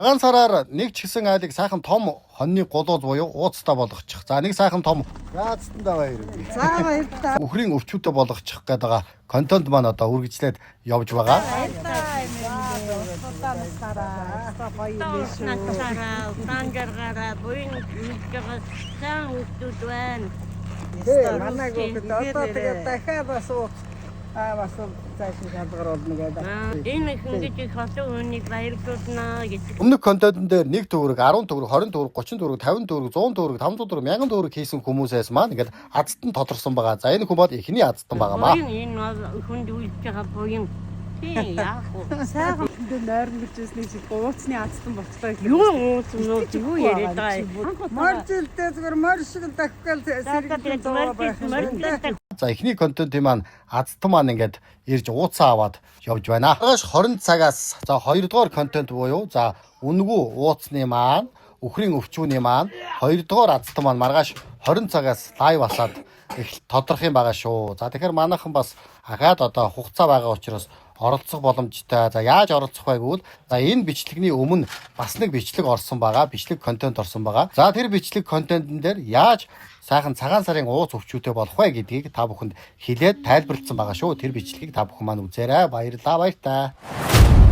Цагаан сараар нэг ч гэсэн айлыг сайхан том хоньны гулууз буюу ууцтай болгочих. За нэг сайхан том яацтан байгаа юм. За баярлалаа. Үхрийн өвчүүдэд болгочих гэдэг байгаа контент маань одоо үргэлжлээд явж байгаа. Манайг одоо тэгээд дахиад бас бас цаашин шалгаар болно гэдэг. Энэ ингэж их олон хүнийг баярлуулна гэж. Өмнөх контентын дээр 1 төгрөг, 10 төгрөг, 20 төгрөг, 30 төгрөг, 50 төгрөг, 100 төгрөг, 500 төгрөг, 1000 төгрөг хийсэн хүмүүсээс маань ингээд азтан тодорсон байгаа. За энэ хүн бол эхний азтан байгаамаа. Энэ бол хүнд үйлж байгаа буян. Тийм яах вэ? Сайхан хүнд нойрн гэжсэний шиг ууцны азтан болцлоо. Юу ууцнууд юу яриад байгаа юм. Моржилтэй зүгээр мор шиг дахиад сэргийлж байгаа. За эхний контентын маань азтан маань ингээд ирж ууцаа аваад явж байна. Маргааш 20 цагаас за 2 дугаар контент буюу за үнгүү ууцны маань үхрийн өвчүүний маань 2 дугаар азтан маань маргааш 20 цагаас лайв асаад их тодорхой юм байгаа шүү. За тэгэхээр манайхан бас ахаад одоо хугацаа байгаа учраас оролцох боломжтой. За яаж оролцох вэ гэвэл за энэ бичлэгний өмнө бас нэг бичлэг орсон байгаа. Бичлэг контент орсон байгаа. За тэр бичлэг контентын дээр яаж сайхан цагаан сарын ууц өвчүүтэй болох вэ гэдгийг та бүхэнд хэлээд тайлбарлагдсан байгаа шүү. Тэр бичлэгийг та бүхэн маань үзээрэй. Баярлалаа, баяртай.